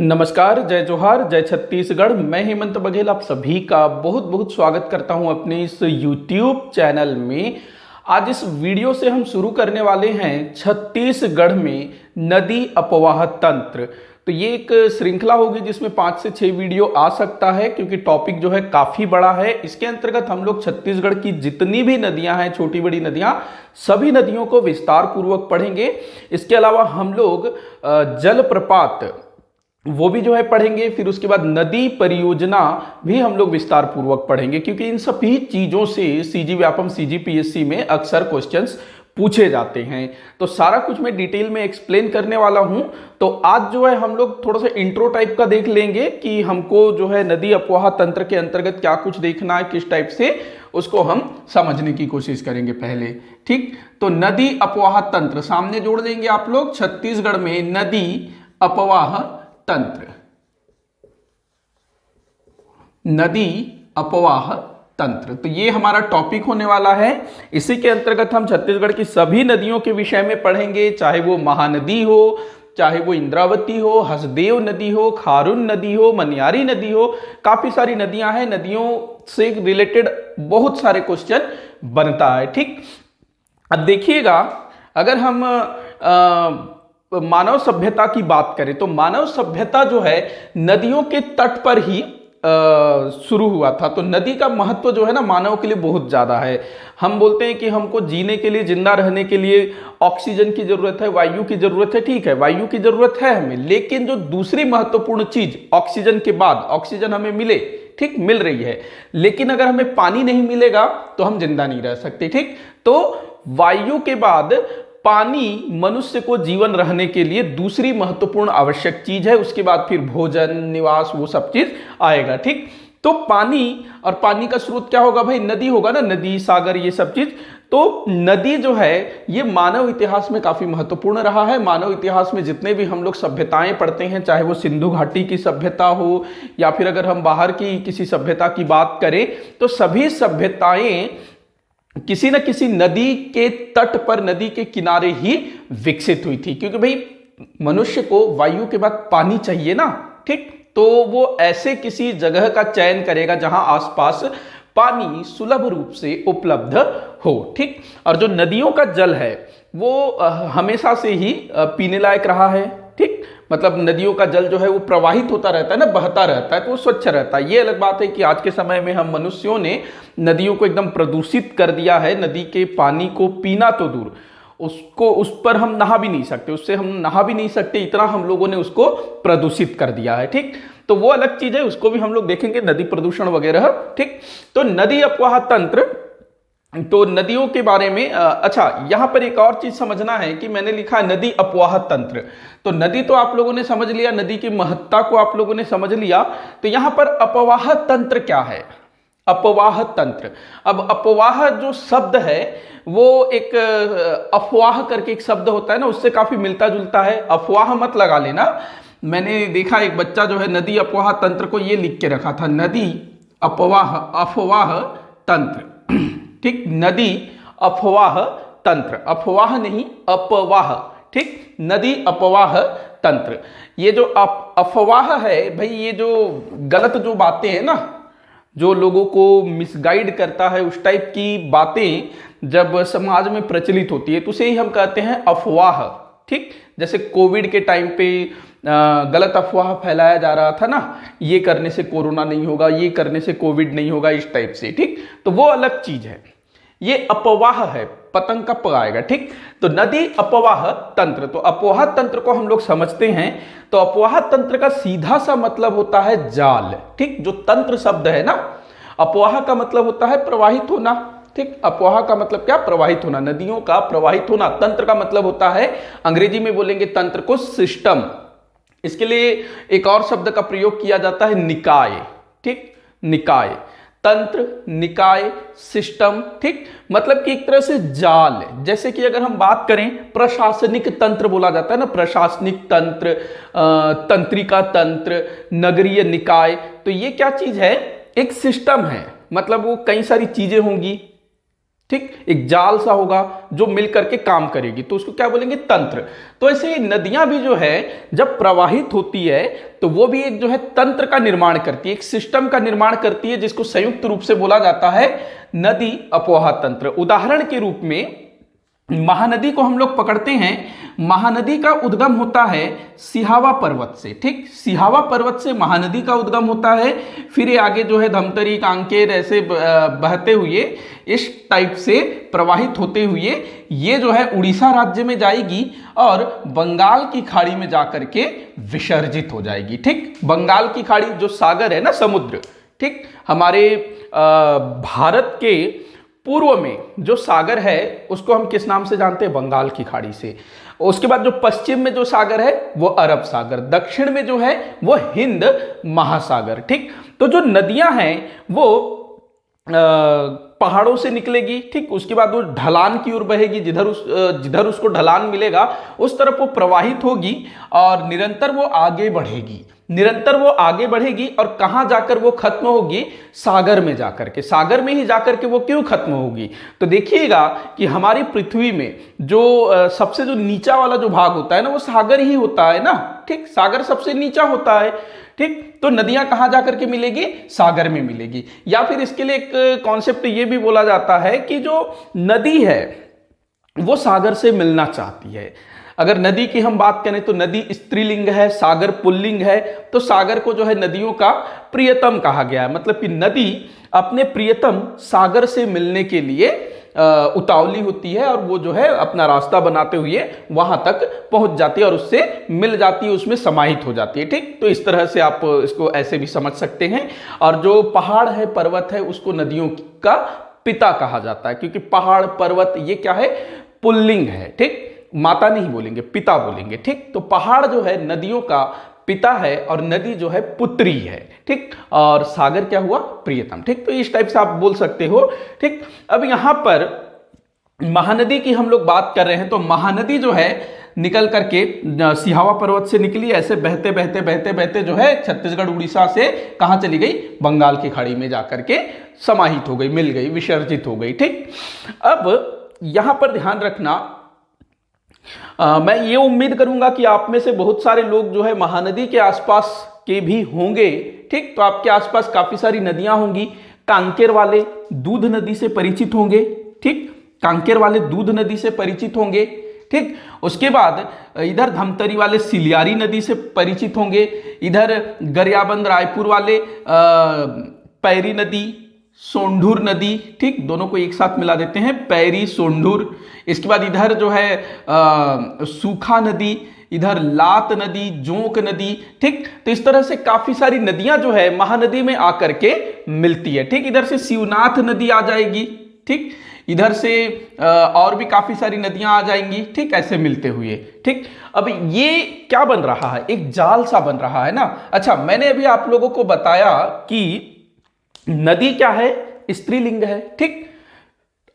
नमस्कार, जय जोहार, जय छत्तीसगढ़। मैं हेमंत बघेल आप सभी का बहुत बहुत स्वागत करता हूं अपने इस YouTube चैनल में। आज इस वीडियो से हम शुरू करने वाले हैं छत्तीसगढ़ में नदी अपवाह तंत्र। तो ये एक श्रृंखला होगी जिसमें 5 से 6 वीडियो आ सकता है, क्योंकि टॉपिक जो है काफी बड़ा है। इसके अंतर्गत हम लोग छत्तीसगढ़ की जितनी भी नदियां हैं, छोटी बड़ी नदियां, सभी नदियों को विस्तार पूर्वक पढ़ेंगे। इसके अलावा हम लोग जलप्रपात वो भी जो है पढ़ेंगे। फिर उसके बाद नदी परियोजना भी हम लोग विस्तार पूर्वक पढ़ेंगे, क्योंकि इन सभी चीजों से सीजी व्यापम सीजीपीएससी में अक्सर क्वेश्चंस पूछे जाते हैं। तो सारा कुछ मैं डिटेल में एक्सप्लेन करने वाला हूं। तो आज जो है हम लोग थोड़ा सा इंट्रो टाइप का देख लेंगे कि हमको जो है नदी अपवाह तंत्र के अंतर्गत क्या कुछ देखना है, किस टाइप से उसको हम समझने की कोशिश करेंगे पहले। ठीक, तो नदी अपवाह तंत्र सामने जोड़ देंगे आप लोग। छत्तीसगढ़ में नदी अपवाह तंत्र, नदी अपवाह तंत्र, तो ये हमारा टॉपिक होने वाला है। इसी के अंतर्गत हम छत्तीसगढ़ की सभी नदियों के विषय में पढ़ेंगे, चाहे वो महानदी हो, चाहे वो इंद्रावती हो, हसदेव नदी हो, खारून नदी हो, मनियारी नदी हो। काफी सारी नदियां हैं, नदियों से रिलेटेड बहुत सारे क्वेश्चन बनता है। ठीक, अब देखिएगा, अगर हम मानव सभ्यता की बात करें तो मानव सभ्यता जो है नदियों के तट पर ही शुरू हुआ था। तो नदी का महत्व जो है ना मानव के लिए बहुत ज्यादा है। हम बोलते हैं कि हमको जीने के लिए, जिंदा रहने के लिए ऑक्सीजन की जरूरत है, वायु की जरूरत है। ठीक है, वायु की जरूरत है हमें, लेकिन जो दूसरी महत्वपूर्ण चीज ऑक्सीजन के बाद, ऑक्सीजन हमें मिले, ठीक, मिल रही है, लेकिन अगर हमें पानी नहीं मिलेगा तो हम जिंदा नहीं रह सकते। ठीक, तो वायु के बाद पानी मनुष्य को जीवन रहने के लिए दूसरी महत्वपूर्ण आवश्यक चीज है। उसके बाद फिर भोजन, निवास, वो सब चीज आएगा। ठीक, तो पानी, और पानी का स्रोत क्या होगा भाई? नदी होगा ना, नदी, सागर, ये सब चीज। तो नदी जो है ये मानव इतिहास में काफी महत्वपूर्ण रहा है। मानव इतिहास में जितने भी हम लोग सभ्यताएं पढ़ते हैं, चाहे वो सिंधु घाटी की सभ्यता हो या फिर अगर हम बाहर की किसी सभ्यता की बात करें, तो सभी सभ्यताएं किसी न किसी नदी के तट पर, नदी के किनारे ही विकसित हुई थी। क्योंकि भाई मनुष्य को वायु के बाद पानी चाहिए ना। ठीक, तो वो ऐसे किसी जगह का चयन करेगा जहां आसपास पानी सुलभ रूप से उपलब्ध हो। ठीक, और जो नदियों का जल है वो हमेशा से ही पीने लायक रहा है। ठीक, मतलब नदियों का जल जो है वो प्रवाहित होता रहता है ना, बहता रहता है, तो वो स्वच्छ रहता है। ये अलग बात है कि आज के समय में हम मनुष्यों ने नदियों को एकदम प्रदूषित कर दिया है। नदी के पानी को पीना तो दूर, उसको, उस पर हम नहा भी नहीं सकते, उससे हम नहा भी नहीं सकते, इतना हम लोगों ने उसको प्रदूषित कर दिया है। ठीक, तो वो अलग चीज है, उसको भी हम लोग देखेंगे, नदी प्रदूषण वगैरह। ठीक, तो नदी अपवाह तंत्र, तो नदियों के बारे में अच्छा, यहां पर एक और चीज समझना है कि मैंने लिखा है नदी अपवाह तंत्र। तो नदी तो आप लोगों ने समझ लिया, नदी की महत्ता को आप लोगों ने समझ लिया। तो यहां पर अपवाह तंत्र क्या है? अपवाह तंत्र, अब अपवाह जो शब्द है वो एक अफवाह करके एक शब्द होता है ना, उससे काफी मिलता जुलता है। अफवाह मत लगा लेना। मैंने देखा एक बच्चा जो है नदी अपवाह तंत्र को ये लिख के रखा था, नदी अपवाह, अफवाह तंत्र। ठीक, नदी अफवाह तंत्र, अफवाह नहीं, अपवाह। ठीक, नदी अपवाह तंत्र। ये जो अफवाह है भाई, ये जो गलत जो बातें हैं ना, जो लोगों को मिसगाइड करता है, उस टाइप की बातें जब समाज में प्रचलित होती है तो उसे ही हम कहते हैं अफवाह। ठीक, जैसे कोविड के टाइम पे गलत अफवाह फैलाया जा रहा था ना, ये करने से कोरोना नहीं होगा, ये करने से कोविड नहीं होगा, इस टाइप से। ठीक, तो वो अलग चीज है, ये अपवाह है, पतंग का प आएगा। ठीक, तो नदी अपवाह तंत्र, तो अपवाह तंत्र को हम लोग समझते हैं। तो अपवाह तंत्र का सीधा सा मतलब होता है जाल। ठीक, जो तंत्र शब्द है ना, अपवाह का मतलब होता है प्रवाहित होना। ठीक, अपवाह का मतलब क्या? प्रवाहित होना, नदियों का प्रवाहित होना। तंत्र का मतलब होता है, अंग्रेजी में बोलेंगे तंत्र को, सिस्टम। इसके लिए एक और शब्द का प्रयोग किया जाता है, निकाय। ठीक, निकाय, तंत्र, निकाय, सिस्टम। ठीक, मतलब कि एक तरह से जाल। जैसे कि अगर हम बात करें, प्रशासनिक तंत्र बोला जाता है ना, प्रशासनिक तंत्र, तंत्रिका तंत्र, नगरीय निकाय। तो ये क्या चीज है? एक सिस्टम है, मतलब वो कई सारी चीजें होंगी, ठीक, एक जाल सा होगा जो मिल करके काम करेगी, तो उसको क्या बोलेंगे, तंत्र। तो ऐसे नदियां भी जो है जब प्रवाहित होती है तो वो भी एक जो है तंत्र का निर्माण करती है, एक सिस्टम का निर्माण करती है, जिसको संयुक्त रूप से बोला जाता है नदी अपवाह तंत्र। उदाहरण के रूप में महानदी को हम लोग पकड़ते हैं, महानदी का उद्गम होता है सिहावा पर्वत से। ठीक, सिहावा पर्वत से महानदी का उद्गम होता है, फिर ये आगे जो है धमतरी, कांकेर ऐसे बहते हुए इस टाइप से प्रवाहित होते हुए ये जो है उड़ीसा राज्य में जाएगी और बंगाल की खाड़ी में जाकर के विसर्जित हो जाएगी। ठीक, बंगाल की खाड़ी जो सागर है ना, समुद्र, ठीक, हमारे भारत के पूर्व में जो सागर है उसको हम किस नाम से जानते हैं, बंगाल की खाड़ी से। उसके बाद जो पश्चिम में जो सागर है वो अरब सागर, दक्षिण में जो है वो हिंद महासागर। ठीक, तो जो नदियां हैं वो पहाड़ों से निकलेगी, ठीक, उसके बाद वो ढलान की ओर बहेगी, जिधर उसको ढलान मिलेगा उस तरफ वो प्रवाहित होगी और निरंतर वो आगे बढ़ेगी, निरंतर वो आगे बढ़ेगी और कहां जाकर वो खत्म होगी, सागर में जाकर के। सागर में ही जाकर के वो क्यों खत्म होगी, तो देखिएगा कि हमारी पृथ्वी में जो सबसे जो नीचा वाला जो भाग होता है ना वो सागर ही होता है ना। ठीक, सागर सबसे नीचा होता है। ठीक, तो नदियां कहां जाकर के मिलेगी, सागर में मिलेगी। या फिर इसके लिए एक कॉन्सेप्ट ये भी बोला जाता है कि जो नदी है वो सागर से मिलना चाहती है। अगर नदी की हम बात करें तो नदी स्त्रीलिंग है, सागर पुल्लिंग है, तो सागर को जो है नदियों का प्रियतम कहा गया है। मतलब कि नदी अपने प्रियतम सागर से मिलने के लिए उतावली होती है और वो जो है अपना रास्ता बनाते हुए वहां तक पहुंच जाती है और उससे मिल जाती है, उसमें समाहित हो जाती है। ठीक, तो इस तरह से आप इसको ऐसे भी समझ सकते हैं। और जो पहाड़ है, पर्वत है, उसको नदियों का पिता कहा जाता है, क्योंकि पहाड़ पर्वत ये क्या है, पुल्लिंग है। ठीक, माता नहीं बोलेंगे, पिता बोलेंगे। ठीक, तो पहाड़ जो है नदियों का पिता है और नदी जो है पुत्री है। ठीक, और सागर क्या हुआ, प्रियतम। ठीक, तो इस टाइप से आप बोल सकते हो। ठीक, अब यहां पर महानदी की हम लोग बात कर रहे हैं, तो महानदी जो है निकल करके सिहावा पर्वत से निकली, ऐसे बहते बहते बहते बहते जो है छत्तीसगढ़ उड़ीसा से कहां चली गई, बंगाल की खाड़ी में जाकर के समाहित हो गई, मिल गई, विसर्जित हो गई। ठीक, अब यहां पर ध्यान रखना, मैं ये उम्मीद करूंगा कि आप में से बहुत सारे लोग जो है महानदी के आसपास के भी होंगे। ठीक, तो आपके आसपास काफी सारी नदियां होंगी। कांकेर वाले दूध नदी से परिचित होंगे। ठीक, कांकेर वाले दूध नदी से परिचित होंगे। ठीक, उसके बाद इधर धमतरी वाले सिलियारी नदी से परिचित होंगे। इधर गरियाबंद रायपुर वाले पैरी नदी, सोंढूर नदी। ठीक, दोनों को एक साथ मिला देते हैं, पैरी सोंढूर। इसके बाद इधर जो है सूखा नदी, इधर लात नदी, जोंक नदी। ठीक, तो इस तरह से काफी सारी नदियां जो है महानदी में आकर के मिलती है। ठीक, इधर से शिवनाथ नदी आ जाएगी। ठीक, इधर से और भी काफी सारी नदियां आ जाएंगी। ठीक, ऐसे मिलते हुए। ठीक, अब ये क्या बन रहा है, एक जाल सा बन रहा है ना। अच्छा, मैंने अभी आप लोगों को बताया कि नदी क्या है, स्त्रीलिंग है। ठीक,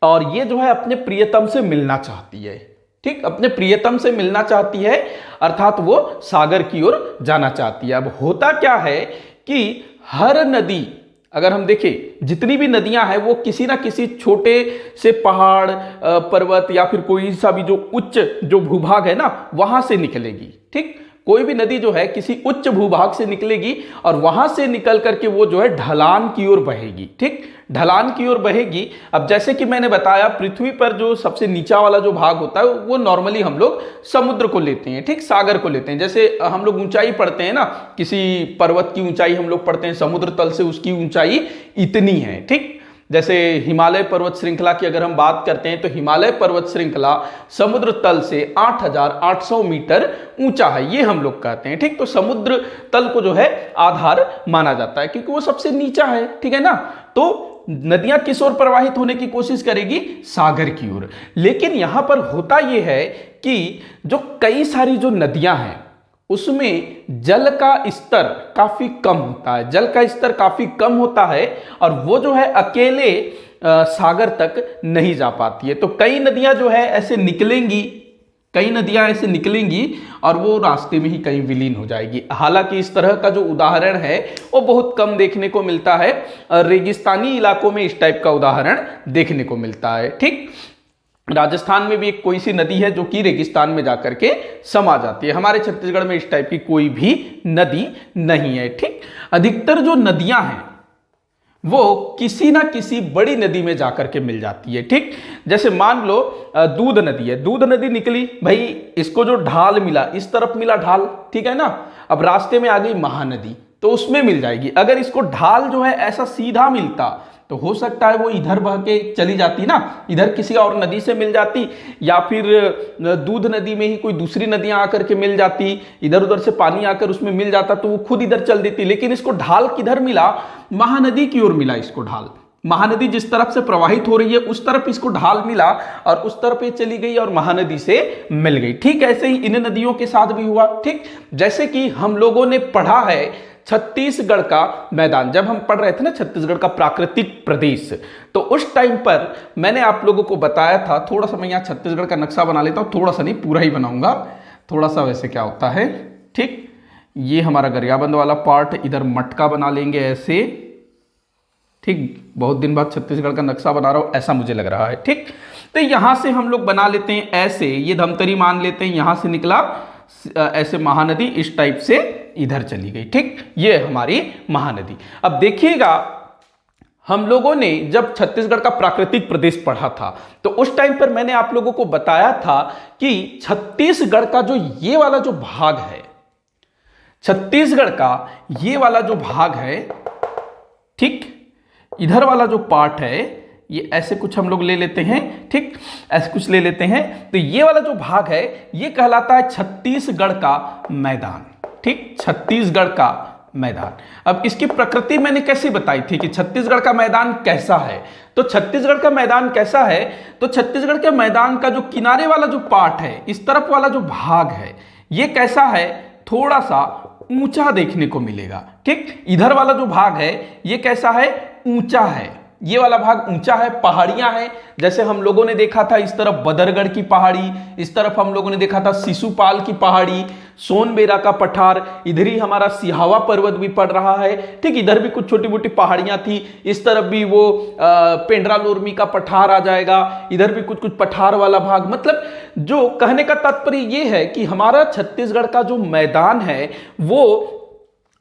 और ये जो है अपने प्रियतम से मिलना चाहती है। ठीक, अपने प्रियतम से मिलना चाहती है, अर्थात वो सागर की ओर जाना चाहती है। अब होता क्या है कि हर नदी, अगर हम देखें जितनी भी नदियां हैं वो किसी ना किसी छोटे से पहाड़, पर्वत या फिर कोई सा भी जो उच्च जो भूभाग है ना वहां से निकलेगी। ठीक, कोई भी नदी जो है किसी उच्च भूभाग से निकलेगी और वहां से निकल करके वो जो है ढलान की ओर बहेगी। ठीक, ढलान की ओर बहेगी। अब जैसे कि मैंने बताया, पृथ्वी पर जो सबसे नीचा वाला जो भाग होता है वो नॉर्मली हम लोग समुद्र को लेते हैं। ठीक, सागर को लेते हैं। जैसे हम लोग ऊंचाई पढ़ते हैं ना, किसी पर्वत की ऊंचाई हम लोग पढ़ते हैं, समुद्र तल से उसकी ऊंचाई इतनी है। ठीक, जैसे हिमालय पर्वत श्रृंखला की अगर हम बात करते हैं तो हिमालय पर्वत श्रृंखला समुद्र तल से 8,800 मीटर ऊंचा है, ये हम लोग कहते हैं। ठीक, तो समुद्र तल को जो है आधार माना जाता है क्योंकि वो सबसे नीचा है। ठीक है ना, तो नदियां किस ओर प्रवाहित होने की कोशिश करेगी, सागर की ओर। लेकिन यहां पर होता यह है कि जो कई सारी जो नदियां हैं उसमें जल का स्तर काफी कम होता है, जल का स्तर काफी कम होता है और वो जो है अकेले सागर तक नहीं जा पाती है। तो कई नदियां जो है ऐसे निकलेंगी, कई नदियां ऐसे निकलेंगी और वो रास्ते में ही कहीं विलीन हो जाएगी। हालांकि इस तरह का जो उदाहरण है वो बहुत कम देखने को मिलता है, रेगिस्तानी इलाकों में इस टाइप का उदाहरण देखने को मिलता है। ठीक, राजस्थान में भी एक कोई सी नदी है जो कि रेगिस्तान में जाकर के समा जाती है। हमारे छत्तीसगढ़ में इस टाइप की कोई भी नदी नहीं है। ठीक, अधिकतर जो नदियां हैं वो किसी ना किसी बड़ी नदी में जाकर के मिल जाती है। ठीक, जैसे मान लो दूध नदी है, दूध नदी निकली भाई, इसको जो ढाल मिला, इस तरफ मिला ढाल, ठीक है ना, अब रास्ते में आ गई महानदी तो उसमें मिल जाएगी। अगर इसको ढाल जो है ऐसा सीधा मिलता तो हो सकता है वो इधर बह के चली जाती ना, इधर किसी और नदी से मिल जाती, या फिर दूध नदी में ही कोई दूसरी नदियां आकर के मिल जाती, इधर उधर से पानी आकर उसमें मिल जाता तो वो खुद इधर चल देती। लेकिन इसको ढाल किधर मिला, महानदी की ओर मिला इसको ढाल। महानदी जिस तरफ से प्रवाहित हो रही है उस तरफ इसको ढाल मिला और उस तरफ ये चली गई और महानदी से मिल गई। ठीक, ऐसे ही इन नदियों के साथ भी हुआ। ठीक, जैसे कि हम लोगों ने पढ़ा है छत्तीसगढ़ का मैदान, जब हम पढ़ रहे थे ना छत्तीसगढ़ का प्राकृतिक प्रदेश, तो उस टाइम पर मैंने आप लोगों को बताया था, थोड़ा सा मैं यहाँ छत्तीसगढ़ का नक्शा बना लेता हूँ, थोड़ा सा नहीं पूरा ही बनाऊंगा, थोड़ा सा वैसे क्या होता है। ठीक, ये हमारा गरियाबंद वाला पार्ट, इधर मटका बना लेंगे ऐसे। ठीक, बहुत दिन बाद छत्तीसगढ़ का नक्शा बना रहा हूं, ऐसा मुझे लग रहा है। ठीक, तो यहां से हम लोग बना लेते हैं ऐसे, ये धमतरी मान लेते हैं, यहां से निकला ऐसे महानदी इस टाइप से इधर चली गई। ठीक, ये हमारी महानदी। अब देखिएगा, हम लोगों ने जब छत्तीसगढ़ का प्राकृतिक प्रदेश पढ़ा था तो उस टाइम पर मैंने आप लोगों को बताया था कि छत्तीसगढ़ का जो ये वाला जो भाग है, छत्तीसगढ़ का ये वाला जो भाग है, ठीक, इधर वाला जो पार्ट है, ये ऐसे कुछ हम लोग ले लेते हैं। ठीक, ऐसे कुछ ले लेते हैं, तो ये वाला जो भाग है ये कहलाता है छत्तीसगढ़ का मैदान। ठीक, छत्तीसगढ़ का मैदान। अब इसकी प्रकृति मैंने कैसे बताई थी कि छत्तीसगढ़ का मैदान कैसा है, तो छत्तीसगढ़ का मैदान कैसा है, तो छत्तीसगढ़ के मैदान का जो किनारे वाला जो पार्ट है, इस तरफ वाला जो भाग है, ये कैसा है, थोड़ा सा ऊंचा देखने को मिलेगा। ठीक, इधर वाला जो भाग है ये कैसा है, ऊंचा है, ये वाला भाग ऊंचा है, पहाड़ियां हैं, जैसे हम लोगों ने देखा था इस तरफ बदरगढ़ की पहाड़ी, इस तरफ हम लोगों ने देखा था शिशुपाल की पहाड़ी, सोनबेरा का पठार, इधर ही हमारा सिहावा पर्वत भी पड़ रहा है। ठीक, इधर भी कुछ छोटी मोटी पहाड़ियां थी, इस तरफ भी वो पेंड्रा लोरमी का पठार आ जाएगा, इधर भी कुछ कुछ पठार वाला भाग। मतलब जो कहने का तात्पर्य ये है कि हमारा छत्तीसगढ़ का जो मैदान है वो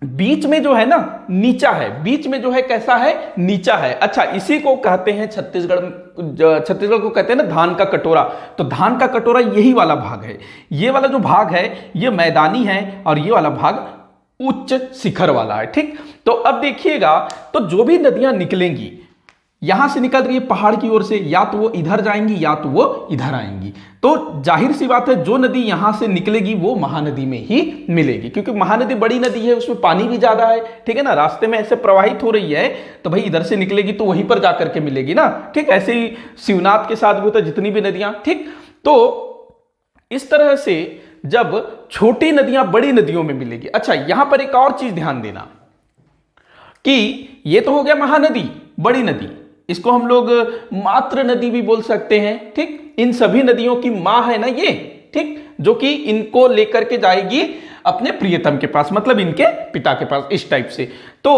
बीच में जो है ना नीचा है, बीच में जो है कैसा है, नीचा है। अच्छा, इसी को कहते हैं छत्तीसगढ़ को कहते हैं ना धान का कटोरा, तो धान का कटोरा यही वाला भाग है। ये वाला जो भाग है ये मैदानी है और ये वाला भाग उच्च शिखर वाला है। ठीक, तो अब देखिएगा, तो जो भी नदियां निकलेंगी, यहां से निकल रही है पहाड़ की ओर से, या तो वो इधर जाएंगी या तो वो इधर आएंगी, तो जाहिर सी बात है जो नदी यहां से निकलेगी वो महानदी में ही मिलेगी, क्योंकि महानदी बड़ी नदी है, उसमें पानी भी ज्यादा है। ठीक है ना, रास्ते में ऐसे प्रवाहित हो रही है तो भाई इधर से निकलेगी तो वहीं पर जाकर के मिलेगी ना। ठीक, ऐसे ही शिवनाथ के साथ भी होता है, जितनी भी नदियां। ठीक, तो इस तरह से जब छोटी नदियां बड़ी नदियों में मिलेगी। अच्छा, यहां पर एक और चीज ध्यान देना कि ये तो हो गया महानदी, बड़ी नदी, इसको हम लोग मातृ नदी भी बोल सकते हैं। ठीक, इन सभी नदियों की मां है ना ये, ठीक, जो कि इनको लेकर के जाएगी अपने प्रियतम के पास, मतलब इनके पिता के पास, इस टाइप से। तो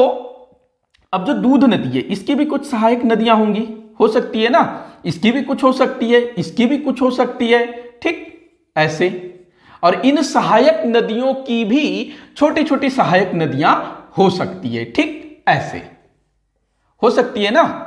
अब जो दूध नदी है इसकी भी कुछ सहायक नदियां होंगी, हो सकती है ना, इसकी भी कुछ हो सकती है, इसकी भी कुछ हो सकती है। ठीक, ऐसे, और इन सहायक नदियों की भी छोटी छोटी सहायक नदियां हो सकती है। ठीक, ऐसे हो सकती है ना,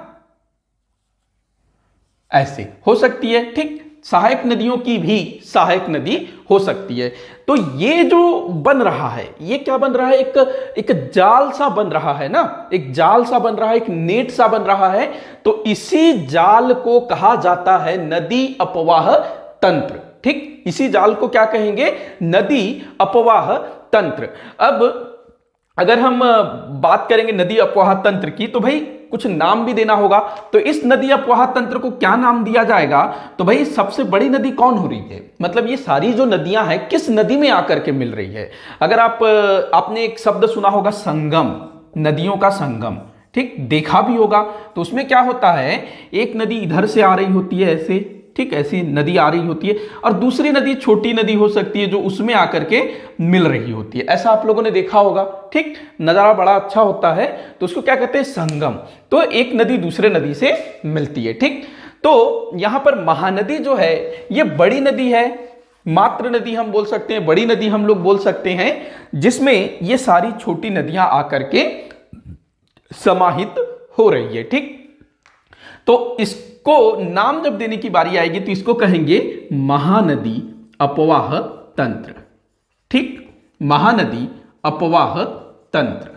ऐसे हो सकती है। ठीक, सहायक नदियों की भी सहायक नदी हो सकती है। तो ये जो बन रहा है, ये क्या बन रहा है, एक जाल सा बन रहा है ना, एक जाल सा बन रहा है, एक नेट सा बन रहा है। तो इसी जाल को कहा जाता है नदी अपवाह तंत्र। ठीक, इसी जाल को क्या कहेंगे, नदी अपवाह तंत्र। अब अगर हम बात करेंगे नदी अपवाह तंत्र की, तो भाई कुछ नाम भी देना होगा। तो इस नदी अपवाह तंत्र को क्या नाम दिया जाएगा, तो भाई सबसे बड़ी नदी कौन हो रही है, मतलब ये सारी जो नदियां हैं किस नदी में आकर के मिल रही है। अगर आपने एक शब्द सुना होगा संगम, नदियों का संगम, ठीक, देखा भी होगा, तो उसमें क्या होता है, एक नदी इधर से आ रही होती है ऐसे, ठीक, ऐसी नदी आ रही होती है, और दूसरी नदी छोटी नदी हो सकती है जो उसमें आकर के मिल रही होती है। ऐसा आप लोगों ने देखा होगा, ठीक, नज़ारा बड़ा अच्छा होता है, तो उसको क्या कहते हैं, संगम। तो एक नदी दूसरे नदी से मिलती है, ठीक। तो यहां पर महानदी जो है ये बड़ी नदी है, मात्र नदी हम बोल सकते हैं, बड़ी नदी हम लोग बोल सकते हैं, जिसमें ये सारी छोटी नदियां आकर के समाहित हो रही है, ठीक। तो इसको नाम जब देने की बारी आएगी तो इसको कहेंगे महानदी अपवाह तंत्र, ठीक, महानदी अपवाह तंत्र,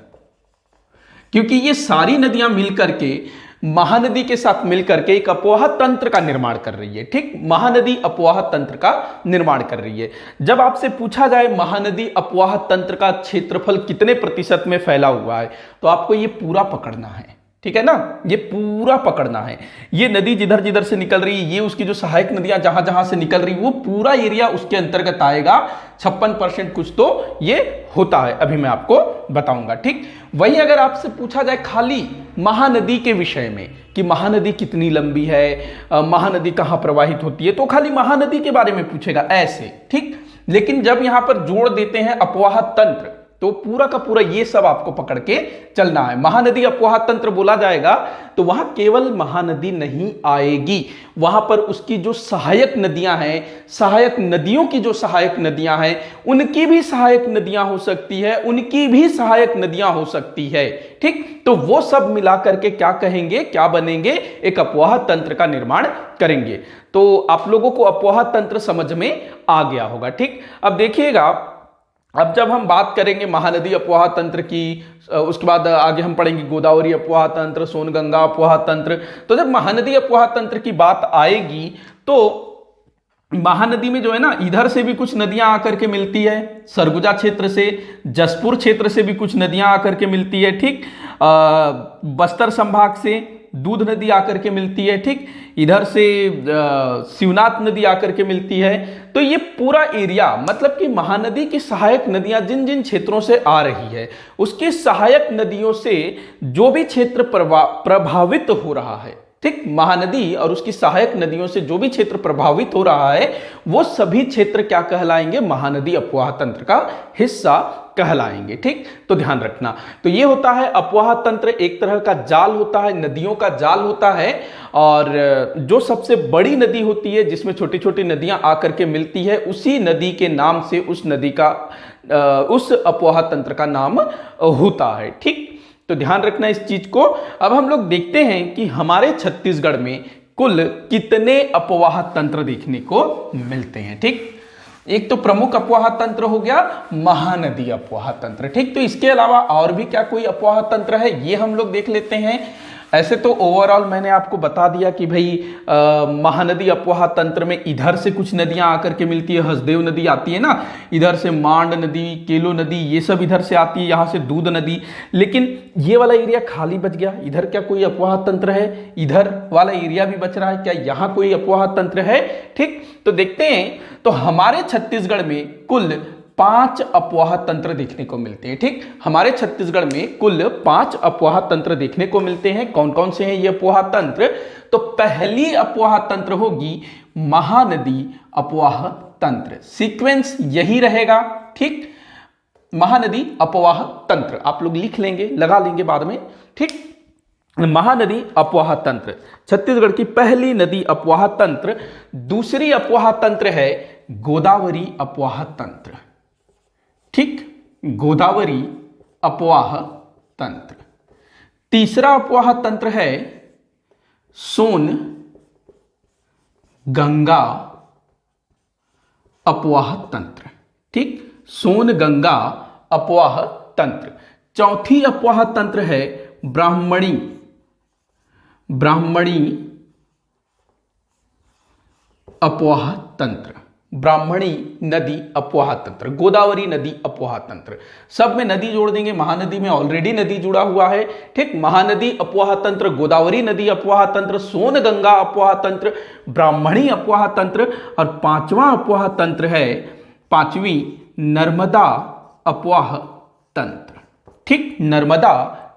क्योंकि ये सारी नदियां मिलकर के महानदी के साथ मिलकर के एक अपवाह तंत्र का निर्माण कर रही है, ठीक, महानदी अपवाह तंत्र का निर्माण कर रही है। जब आपसे पूछा जाए महानदी अपवाह तंत्र का क्षेत्रफल कितने प्रतिशत में फैला हुआ है, तो आपको ये पूरा पकड़ना है, ठीक है ना, ये पूरा पकड़ना है। ये नदी जिधर जिधर से निकल रही है, ये उसकी जो सहायक नदियां जहां जहां से निकल रही, वो पूरा एरिया उसके अंतर्गत आएगा। 56% कुछ तो ये होता है, अभी मैं आपको बताऊंगा, ठीक। वहीं अगर आपसे पूछा जाए खाली महानदी के विषय में कि महानदी कितनी लंबी है, महानदी कहां प्रवाहित होती है, तो खाली महानदी के बारे में पूछेगा ऐसे, ठीक। लेकिन जब यहां पर जोड़ देते हैं अपवाह तंत्र, तो पूरा का पूरा ये सब आपको पकड़ के चलना है। महानदी अपवाह तंत्र बोला जाएगा तो वहां केवल महानदी नहीं आएगी, वहां पर उसकी जो सहायक नदियां हैं, सहायक नदियों की जो सहायक नदियां हैं, उनकी भी सहायक नदियां हो सकती है, उनकी भी सहायक नदियां हो सकती है, ठीक। तो वो सब मिलाकर के क्या कहेंगे, क्या बनेंगे, एक अपवाह तंत्र का निर्माण करेंगे। तो आप लोगों को अपवाह तंत्र समझ में आ गया होगा, ठीक। अब देखिएगा, अब जब हम बात करेंगे महानदी अपवाह तंत्र की, उसके बाद आगे हम पढ़ेंगे गोदावरी अपवाह तंत्र, सोनगंगा अपवाह तंत्र। तो जब महानदी अपवाह तंत्र की बात आएगी तो महानदी में जो है ना, इधर से भी कुछ नदियां आकर के मिलती है, सरगुजा क्षेत्र से, जसपुर क्षेत्र से भी कुछ नदियां आकर के मिलती है, ठीक, बस्तर संभाग से दूध नदी आकर के मिलती है, ठीक, इधर से शिवनाथ नदी आकर के मिलती है। तो ये पूरा एरिया, मतलब कि महानदी की सहायक नदियां जिन जिन क्षेत्रों से आ रही है, उसकी सहायक नदियों से जो भी क्षेत्र प्रभावित हो रहा है, ठीक, महानदी और उसकी सहायक नदियों से जो भी क्षेत्र प्रभावित हो रहा है, वो सभी क्षेत्र क्या कहलाएंगे, महानदी अपवाह तंत्र का हिस्सा कहलाएंगे, ठीक। तो ध्यान रखना, तो ये होता है अपवाह तंत्र, एक तरह का जाल होता है, नदियों का जाल होता है, और जो सबसे बड़ी नदी होती है जिसमें छोटी छोटी नदियां आकर के मिलती है, उसी नदी के नाम से उस नदी का, उस अपवाह तंत्र का नाम होता है, ठीक। तो ध्यान रखना इस चीज को। अब हम लोग देखते हैं कि हमारे छत्तीसगढ़ में कुल कितने अपवाह तंत्र देखने को मिलते हैं, ठीक। एक तो प्रमुख अपवाह तंत्र हो गया महानदी अपवाह तंत्र, ठीक। तो इसके अलावा और भी क्या कोई अपवाह तंत्र है, ये हम लोग देख लेते हैं। ऐसे तो ओवरऑल मैंने आपको बता दिया कि भाई महानदी अपवाह तंत्र में इधर से कुछ नदियां आकर के मिलती है, हसदेव नदी आती है ना, इधर से मांड नदी, केलो नदी, ये सब इधर से आती है, यहाँ से दूध नदी। लेकिन ये वाला एरिया खाली बच गया, इधर क्या कोई अपवाह तंत्र है, इधर वाला एरिया भी बच रहा है, क्या यहाँ कोई अपवाह तंत्र है, ठीक। तो देखते हैं, तो हमारे छत्तीसगढ़ में कुल 5 अपवाह तंत्र देखने को मिलते हैं, ठीक। हमारे छत्तीसगढ़ में कुल 5 अपवाह तंत्र देखने को मिलते हैं। कौन कौन से हैं ये अपवाह तंत्र? तो पहली अपवाह तंत्र होगी महानदी अपवाह तंत्र, सीक्वेंस यही रहेगा, ठीक। महानदी अपवाह तंत्र आप लोग लिख लेंगे, लगा लेंगे बाद में, ठीक। महानदी अपवाह तंत्र छत्तीसगढ़ की पहली नदी अपवाह तंत्र। दूसरी अपवाह तंत्र है गोदावरी अपवाह तंत्र, ठीक, गोदावरी अपवाह तंत्र। तीसरा अपवाह तंत्र है सोन गंगा अपवाह तंत्र, ठीक, सोन गंगा अपवाह तंत्र। चौथी अपवाह तंत्र है ब्राह्मणी अपवाह तंत्र, ब्राह्मणी नदी अपवाह तंत्र, गोदावरी नदी अपवाह तंत्र। सब में नदी जोड़ देंगे, महानदी में ऑलरेडी नदी जुड़ा हुआ है, ठीक। महानदी अपवाह तंत्र, गोदावरी नदी अपवाह तंत्र, सोन गंगा अपवाह तंत्र, ब्राह्मणी अपवाह तंत्र, और पांचवा अपवाह तंत्र है, पांचवी नर्मदा अपवाह तंत्र, ठीक, नर्मदा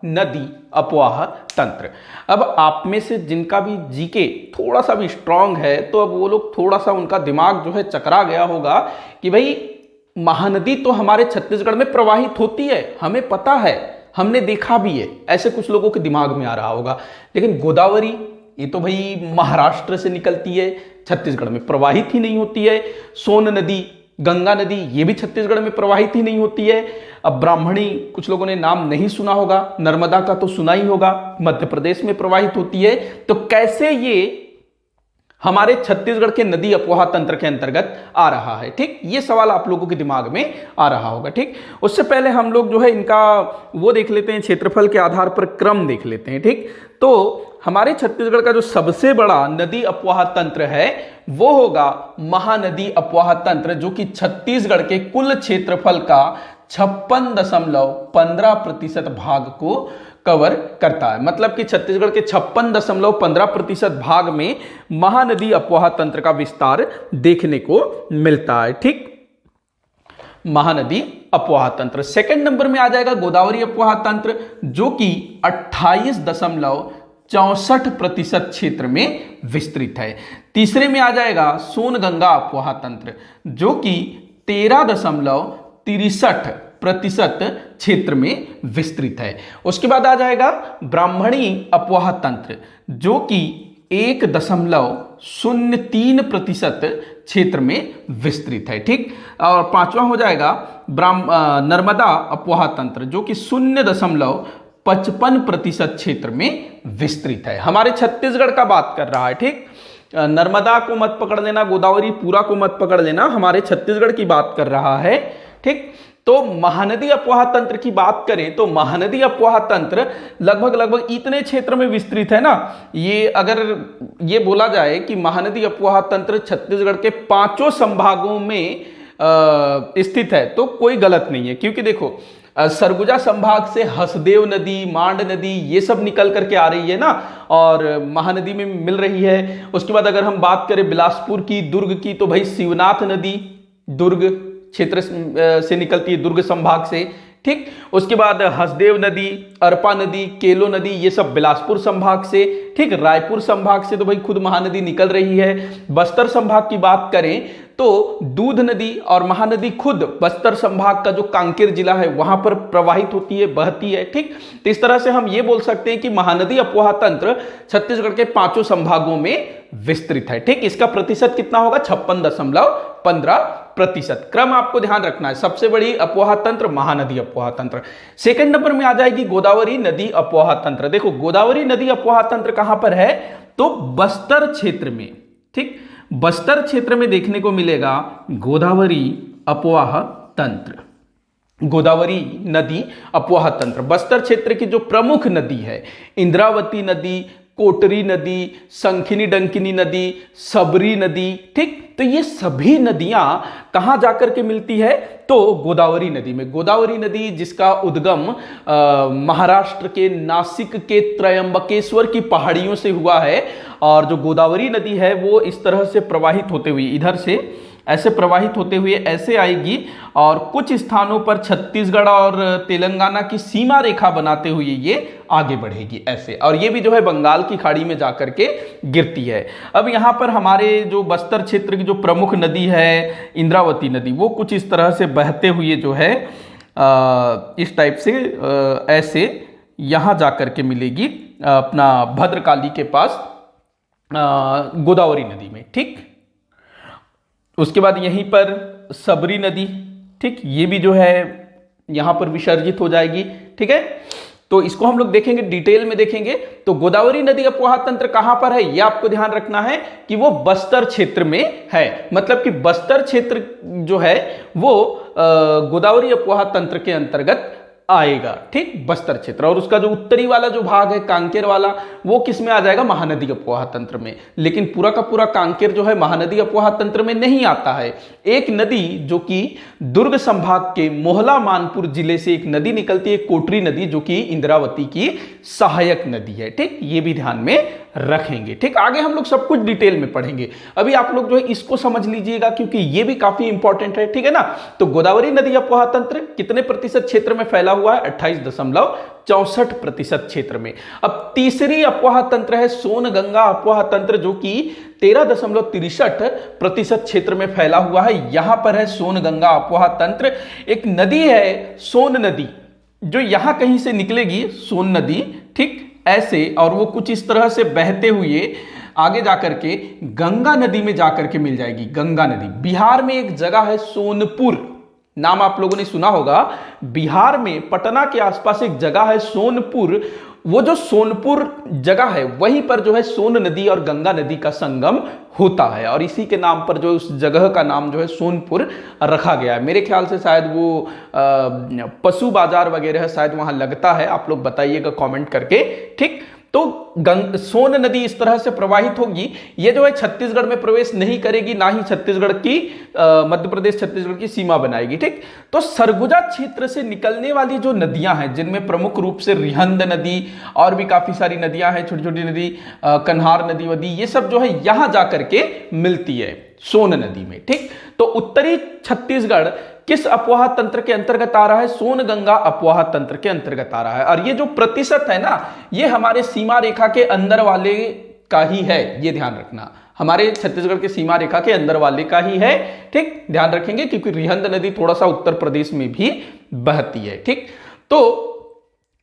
नदी अपवाह तंत्र। अब आप में से जिनका भी जीके थोड़ा सा भी स्ट्रांग है तो अब वो लोग थोड़ा सा उनका दिमाग जो है चकरा गया होगा कि भाई महानदी तो हमारे छत्तीसगढ़ में प्रवाहित होती है, हमें पता है, हमने देखा भी है, ऐसे कुछ लोगों के दिमाग में आ रहा होगा। लेकिन गोदावरी ये तो भाई महाराष्ट्र से निकलती है, छत्तीसगढ़ में प्रवाहित ही नहीं होती है। सोन नदी, गंगा नदी ये भी छत्तीसगढ़ में प्रवाहित ही नहीं होती है। अब ब्राह्मणी कुछ लोगों ने नाम नहीं सुना होगा, नर्मदा का तो सुना ही होगा, मध्य प्रदेश में प्रवाहित होती है। तो कैसे ये हमारे छत्तीसगढ़ के नदी अपवाह तंत्र के अंतर्गत आ रहा है? ठीक, ये सवाल आप लोगों के दिमाग में आ रहा होगा। ठीक, उससे पहले हम लोग जो है इनका वो देख लेते हैं, क्षेत्रफल के आधार पर क्रम देख लेते हैं। ठीक, तो हमारे छत्तीसगढ़ का जो सबसे बड़ा नदी अपवाह तंत्र है वो होगा महानदी अपवाह तंत्र, जो कि छत्तीसगढ़ के कुल क्षेत्रफल का 56.15% भाग को कवर करता है। मतलब कि छत्तीसगढ़ के 56.15% भाग में महानदी अपवाह तंत्र का विस्तार देखने को मिलता है। ठीक, महानदी अपवाह तंत्र। सेकंड नंबर में आ जाएगा गोदावरी अपवाह तंत्र, जो कि 28.64% क्षेत्र में विस्तृत है। तीसरे में आ जाएगा सोन गंगा अपवाह तंत्र, जो कि 13.63% क्षेत्र में विस्तृत है। उसके बाद आ जाएगा ब्राह्मणी अपवाह तंत्र, जो कि 1.03% क्षेत्र में विस्तृत है। ठीक, और पांचवा हो जाएगा नर्मदा अपवाह तंत्र, जो कि 0.55% क्षेत्र में विस्तृत है। हमारे छत्तीसगढ़ का बात कर रहा है। ठीक, नर्मदा को मत पकड़ लेना, गोदावरी पूरा को मत पकड़ लेना, हमारे छत्तीसगढ़ की बात कर रहा है। ठीक, तो महानदी अपवाह तंत्र की बात करें तो महानदी अपवाह तंत्र लगभग इतने क्षेत्र में विस्तृत है ना, ये अगर ये बोला जाए कि महानदी अपवाह तंत्र छत्तीसगढ़ के 5 संभागों में स्थित है तो कोई गलत नहीं है। क्योंकि देखो सरगुजा संभाग से हसदेव नदी, मांड नदी ये सब निकल करके आ रही है ना, और महानदी में मिल रही है। उसके बाद अगर हम बात करें बिलासपुर की, दुर्ग की, तो भाई शिवनाथ नदी दुर्ग क्षेत्र से निकलती है, दुर्ग संभाग से। ठीक, उसके बाद हसदेव नदी, अरपा नदी, केलो नदी ये सब बिलासपुर संभाग से। ठीक, रायपुर संभाग से तो भाई खुद महानदी निकल रही है। बस्तर संभाग की बात करें तो दूध नदी और महानदी खुद बस्तर संभाग का जो कांकेर जिला है वहां पर प्रवाहित होती है, बहती है। ठीक, तो इस तरह से हम ये बोल सकते हैं कि महानदी अपवाह तंत्र छत्तीसगढ़ के 5 संभागों में विस्तृत है। ठीक, इसका प्रतिशत कितना होगा? 56.15%। क्रम आपको ध्यान रखना है। सबसे बड़ी अपवाह तंत्र महानदी अपवाह तंत्र। सेकंड नंबर में आ जाएगी गोदावरी नदी अपवाह तंत्र। देखो गोदावरी नदी अपवाह तंत्र कहां पर है? तो बस्तर क्षेत्र में। ठीक, बस्तर क्षेत्र में देखने को मिलेगा गोदावरी अपवाह तंत्र। गोदावरी नदी अपवाह तंत्र बस्तर क्षेत्र की जो प्रमुख नदी है, इंद्रावती नदी, कोटरी नदी, संखिनी डंकिनी नदी, सबरी नदी। ठीक, तो ये सभी नदियां कहां जाकर के मिलती है? तो गोदावरी नदी में। गोदावरी नदी जिसका उद्गम महाराष्ट्र के नासिक के त्रयंबकेश्वर की पहाड़ियों से हुआ है, और जो गोदावरी नदी है वो इस तरह से प्रवाहित होते हुए इधर से ऐसे प्रवाहित होते हुए ऐसे आएगी, और कुछ स्थानों पर छत्तीसगढ़ और तेलंगाना की सीमा रेखा बनाते हुए ये आगे बढ़ेगी ऐसे, और ये भी जो है बंगाल की खाड़ी में जाकर के गिरती है। अब यहाँ पर हमारे जो बस्तर क्षेत्र की जो प्रमुख नदी है इंद्रावती नदी, वो कुछ इस तरह से बहते हुए जो है इस टाइप से ऐसे यहाँ जाकर के मिलेगी अपना भद्रकाली के पास गोदावरी नदी में। ठीक, उसके बाद यहीं पर सबरी नदी, ठीक, ये भी जो है यहां पर विसर्जित हो जाएगी। ठीक है, तो इसको हम लोग देखेंगे, डिटेल में देखेंगे। तो गोदावरी नदी अपवाह तंत्र कहां पर है ये आपको ध्यान रखना है कि वो बस्तर क्षेत्र में है। मतलब कि बस्तर क्षेत्र जो है वो गोदावरी अपवाह तंत्र के अंतर्गत आएगा। ठीक, बस्तर क्षेत्र, और उसका जो उत्तरी वाला जो भाग है कांकेर वाला, वो किस में आ जाएगा? महानदी अपवाह तंत्र में। लेकिन पूरा का पूरा कांकेर जो है महानदी अपवाह तंत्र में नहीं आता है। एक नदी जो कि दुर्ग संभाग के मोहला मानपुर जिले से एक नदी निकलती है, कोटरी नदी, जो कि इंद्रावती की सहायक नदी है। ठीक, ये भी ध्यान में रखेंगे। ठीक, आगे हम लोग सब कुछ डिटेल में पढ़ेंगे। अभी आप लोग जो है इसको समझ लीजिएगा क्योंकि ये भी काफी इंपॉर्टेंट है। ठीक है ना, तो गोदावरी नदी अपवाह तंत्र कितने प्रतिशत क्षेत्र में फैला हुआ है 28.64% क्षेत्र में। अब तीसरी अफवाह तंत्र है सोनगंगा अफवाह तंत्र, जो कि 13.63% क्षेत्र में फैला हुआ है। यहां पर है सोनगंगा अफवाह तंत्र। एक नदी है सोन नदी, जो यहां कहीं से निकलेगी, सोन नदी, ठीक ऐसे, और वो कुछ इस तरह से बहते हुए आगे जाकर के गंगा नदी में जाकर के मिल जाएगी। गंगा नदी बिहार में एक जगह है सोनपुर, नाम आप लोगों ने सुना होगा। बिहार में पटना के आसपास एक जगह है सोनपुर। वो जो सोनपुर जगह है वहीं पर जो है सोन नदी और गंगा नदी का संगम होता है, और इसी के नाम पर जो उस जगह का नाम जो है सोनपुर रखा गया है। मेरे ख्याल से शायद वो पशु बाजार वगैरह शायद वहां लगता है, आप लोग बताइएगा कमेंट करके, ठीक। तो सोन नदी इस तरह से प्रवाहित होगी, ये जो है छत्तीसगढ़ में प्रवेश नहीं करेगी, ना ही छत्तीसगढ़ की मध्य प्रदेश छत्तीसगढ़ की सीमा बनाएगी, ठीक। तो सरगुजा क्षेत्र से निकलने वाली जो नदियां हैं, जिनमें प्रमुख रूप से रिहंद नदी और भी काफी सारी नदियां हैं, छोटी छोटी नदी, कन्हार नदी वदी, ये सब जो है यहां जाकर के मिलती है सोन नदी में, ठीक। तो उत्तरी छत्तीसगढ़ किस अफवाह तंत्र के अंतर्गत आ रहा है? सोनगंगा अफवाह तंत्र के अंतर्गत आ रहा है। और ये जो प्रतिशत है ना, ये हमारे सीमा रेखा के अंदर वाले का ही है, ये ध्यान रखना, हमारे छत्तीसगढ़ के सीमा रेखा के अंदर वाले का ही है, ठीक। ध्यान रखेंगे, क्योंकि रिहंद नदी थोड़ा सा उत्तर प्रदेश में भी बहती है, ठीक। तो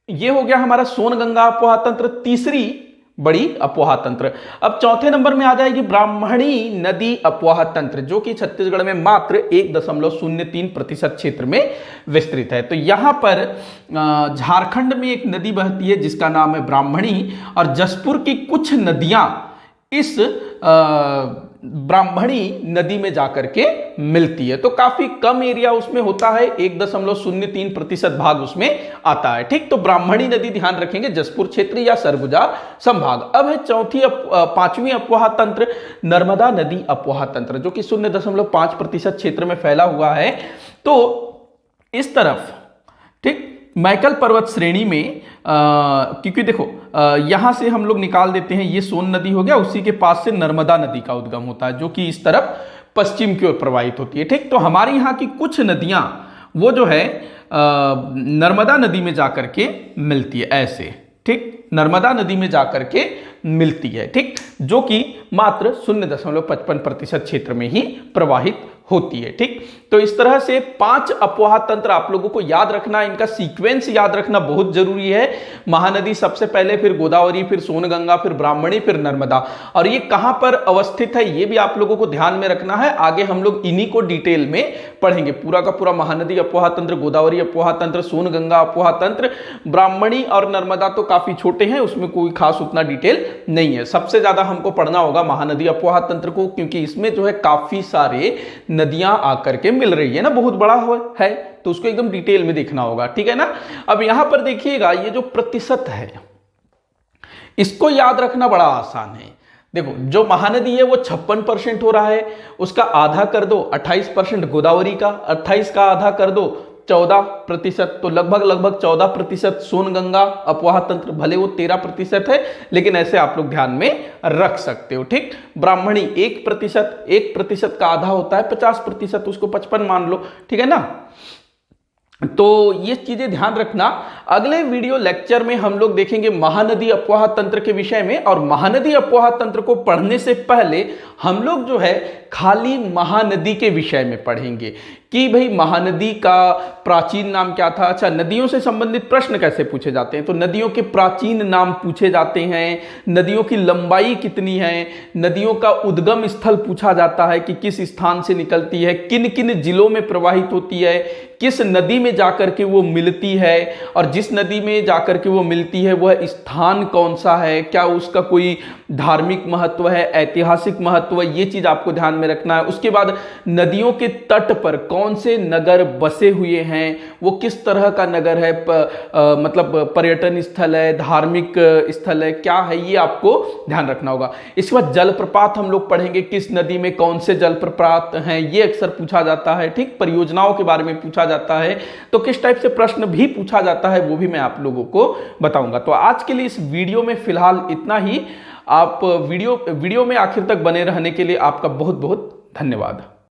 ये हो गया हमारा सोनगंगा अफवाह तंत्र, तीसरी बड़ी अफवाह तंत्र। अब चौथे नंबर में आ जाएगी ब्राह्मणी नदी अफवाह तंत्र, जो कि छत्तीसगढ़ में मात्र 1.03% क्षेत्र में विस्तृत है। तो यहां पर झारखंड में एक नदी बहती है जिसका नाम है ब्राह्मणी, और जसपुर की कुछ नदियां इस ब्राह्मणी नदी में जाकर के मिलती है। तो काफी कम एरिया उसमें होता है, 1.03% भाग उसमें आता है, ठीक। तो ब्राह्मणी नदी ध्यान रखेंगे, जसपुर क्षेत्र या सरगुजा संभाग। अब है पांचवी अफवाह तंत्र, नर्मदा नदी अफवाह तंत्र, जो कि 0.5% क्षेत्र में फैला हुआ है। तो इस तरफ, ठीक, मैकल पर्वत श्रेणी में क्योंकि देखो यहां से हम लोग निकाल देते हैं, ये सोन नदी हो गया, उसी के पास से नर्मदा नदी का उद्गम होता है, जो कि इस तरफ पश्चिम की ओर प्रवाहित होती है, ठीक। तो हमारे यहाँ की कुछ नदियां वो जो है नर्मदा नदी में जाकर के मिलती है, ऐसे, ठीक, नर्मदा नदी में जाकर के मिलती है, ठीक, जो कि मात्र 0.55% क्षेत्र में ही प्रवाहित होती है, ठीक। तो इस तरह से 5 अफवाह तंत्र आप लोगों को याद रखना, इनका सीक्वेंस याद रखना बहुत जरूरी है। महानदी सबसे पहले, फिर गोदावरी, फिर सोनगंगा, फिर ब्राह्मणी, फिर नर्मदा, और ये कहां पर अवस्थित है ये भी आप लोगों को ध्यान में रखना है। आगे हम लोग इन्हीं को डिटेल में पढ़ेंगे, पूरा का पूरा महानदी अफवाह तंत्र, गोदावरी अफवाह तंत्र, सोनगंगा अफवाह तंत्र, ब्राह्मणी और नर्मदा तो काफी छोटे हैं, उसमें कोई खास उतना डिटेल नहीं है। सबसे ज्यादा हमको पढ़ना होगा महानदी अफवाह तंत्र को, क्योंकि इसमें जो है काफी सारे नदियां आकर के मिल रही है ना, बहुत बड़ा है, तो उसको एकदम डिटेल में देखना होगा, ठीक है ना। अब यहां पर देखिएगा, ये जो प्रतिशत है इसको याद रखना बड़ा आसान है। देखो, जो महानदी है वो 56% हो रहा है, उसका आधा कर दो 28%, गोदावरी का 28 का आधा कर दो 14%, तो लगभग 14%। सोनगंगा अफवाह तंत्र भले वो 13% है, लेकिन ऐसे आप लोग ध्यान में रख सकते हो, ठीक। ब्राह्मणी 1% का आधा होता है 50%, उसको 55 मान लो, ठीक है ना। तो ये चीजें ध्यान रखना। अगले वीडियो लेक्चर में हम लोग देखेंगे महानदी अफवाह तंत्र के विषय में, और महानदी अफवाह तंत्र को पढ़ने से पहले हम लोग जो है खाली महानदी के विषय में पढ़ेंगे कि भाई महानदी का प्राचीन नाम क्या था। अच्छा, नदियों से संबंधित प्रश्न कैसे पूछे जाते हैं, तो नदियों के प्राचीन नाम पूछे जाते हैं, नदियों की लंबाई कितनी है, नदियों का उद्गम स्थल पूछा जाता है कि किस स्थान से निकलती है, किन किन जिलों में प्रवाहित होती है, किस नदी में जाकर के वो मिलती है, और जिस नदी में जाकर के वो मिलती है वह स्थान कौन सा है, क्या उसका कोई धार्मिक महत्व है, ऐतिहासिक महत्व है, ये चीज आपको ध्यान में रखना है। उसके बाद नदियों के तट पर कौन से नगर बसे हुए हैं, वो किस तरह का नगर है, मतलब पर्यटन स्थल है, धार्मिक स्थल है, क्या है, ये आपको ध्यान रखना होगा। इसके बाद जलप्रपात हम लोग पढ़ेंगे, किस नदी में कौन से जलप्रपात हैं, ये अक्सर पूछा जाता है, ठीक। परियोजनाओं के बारे में पूछा जाता है, तो किस टाइप से प्रश्न भी पूछा जाता है वो भी मैं आप लोगों को बताऊंगा। तो आज के लिए इस वीडियो में फिलहाल इतना ही। आप वीडियो में आखिर तक बने रहने के लिए आपका बहुत बहुत धन्यवाद।